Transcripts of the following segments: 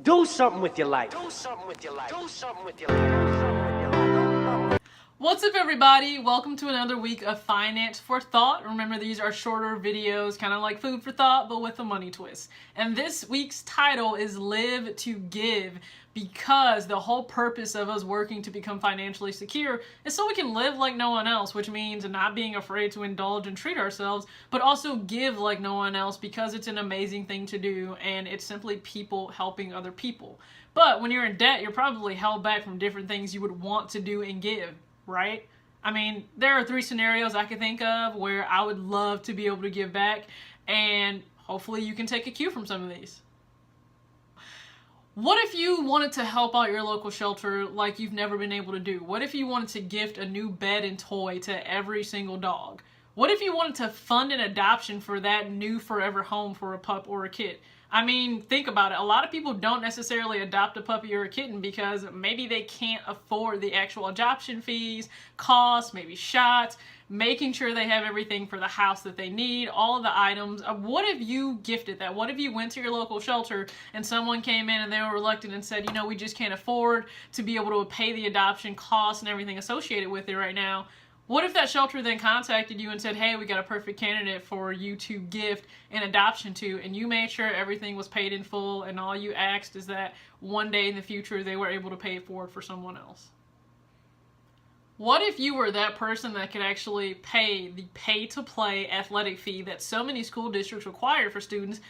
Do something with your life. Do something with your life. Do something with your life. What's up, everybody? Welcome to another week of Finance4Thought. Remember, these are shorter videos, kind of like food for thought, but with a money twist. And this week's title is Live to Give, because the whole purpose of us working to become financially secure is so we can live like no one else, which means not being afraid to indulge and treat ourselves, but also give like no one else, because it's an amazing thing to do, and it's simply people helping other people. But when you're in debt, you're probably held back from different things you would want to do and give. Right? I mean, there are 3 scenarios I can think of where I would love to be able to give back, and hopefully you can take a cue from some of these. What if you wanted to help out your local shelter like you've never been able to do? What if you wanted to gift a new bed and toy to every single dog? What if you wanted to fund an adoption for that new forever home for a pup or a kid? I mean, think about it. A lot of people don't necessarily adopt a puppy or a kitten because maybe they can't afford the actual adoption fees, costs, maybe shots, making sure they have everything for the house that they need, all of the items. What if you gifted that? What if you went to your local shelter and someone came in and they were reluctant and said, you know, we just can't afford to be able to pay the adoption costs and everything associated with it right now? What if that shelter then contacted you and said, hey, we got a perfect candidate for you to gift an adoption to, and you made sure everything was paid in full, and all you asked is that one day in the future they were able to pay it forward for someone else? What if you were that person that could actually pay the pay-to-play athletic fee that so many school districts require for students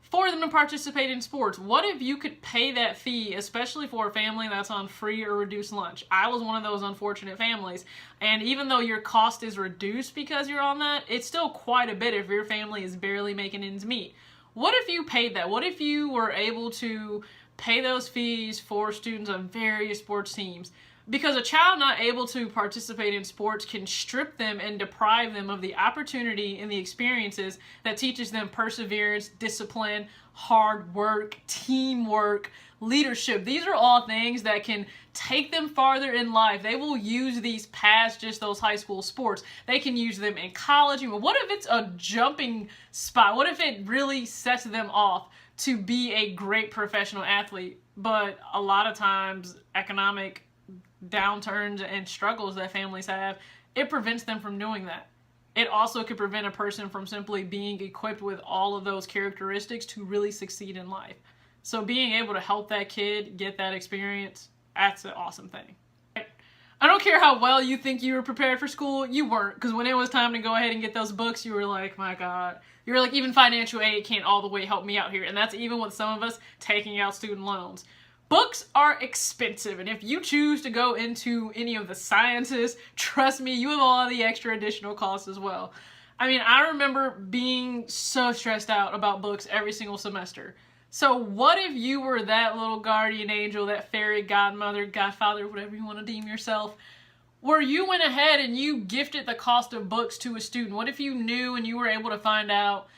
for them to participate in sports? What if you could pay that fee, especially for a family that's on free or reduced lunch? I was one of those unfortunate families, and even though your cost is reduced because you're on that, it's still quite a bit if your family is barely making ends meet. What if you paid that? What if you were able to pay those fees for students on various sports teams? Because a child not able to participate in sports can strip them and deprive them of the opportunity and the experiences that teaches them perseverance, discipline, hard work, teamwork, leadership. These are all things that can take them farther in life. They will use these past just those high school sports. They can use them in college. What if it's a jumping spot? What if it really sets them off to be a great professional athlete? But a lot of times, economic downturns and struggles that families have, it prevents them from doing that. It also could prevent a person from simply being equipped with all of those characteristics to really succeed in life. So being able to help that kid get that experience, that's an awesome thing. I don't care how well you think you were prepared for school, you weren't, because when it was time to go ahead and get those books, you were like, my God. You were like, even financial aid can't all the way help me out here. And that's even with some of us taking out student loans. Books are expensive, and if you choose to go into any of the sciences, trust me, you have all the extra additional costs as well. I mean, I remember being so stressed out about books every single semester. So what if you were that little guardian angel, that fairy godmother, godfather, whatever you want to deem yourself, where you went ahead and you gifted the cost of books to a student? What if you knew and you were able to find out,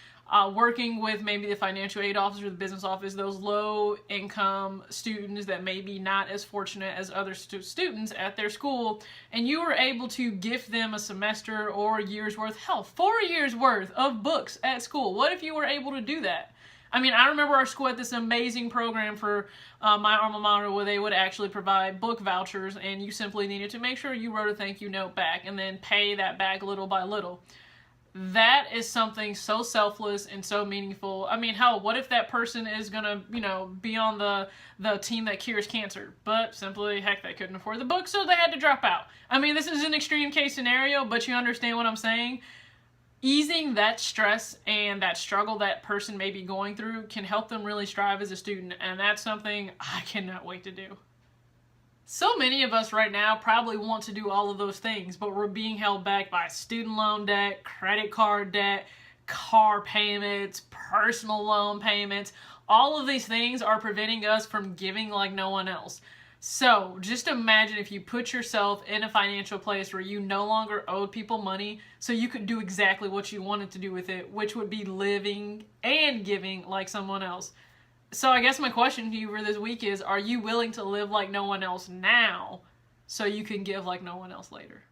working with maybe the financial aid office or the business office, those low income students that may be not as fortunate as other students at their school, and you were able to gift them a semester or a year's worth, hell, 4 years worth of books at school? What if you were able to do that? I mean, I remember our school had this amazing program for my alma mater where they would actually provide book vouchers, and you simply needed to make sure you wrote a thank you note back and then pay that back little by little. That is something so selfless and so meaningful. I mean, hell, what if that person is gonna, be on the team that cures cancer, but simply, heck, they couldn't afford the book, so they had to drop out. I mean, this is an extreme case scenario, but you understand what I'm saying? Easing that stress and that struggle that person may be going through can help them really strive as a student, and that's something I cannot wait to do. So many of us right now probably want to do all of those things, but we're being held back by student loan debt, credit card debt, car payments, personal loan payments. All of these things are preventing us from giving like no one else. So just imagine if you put yourself in a financial place where you no longer owed people money, so you could do exactly what you wanted to do with it, which would be living and giving like someone else. So I guess my question to you for this week is, are you willing to live like no one else now so you can give like no one else later?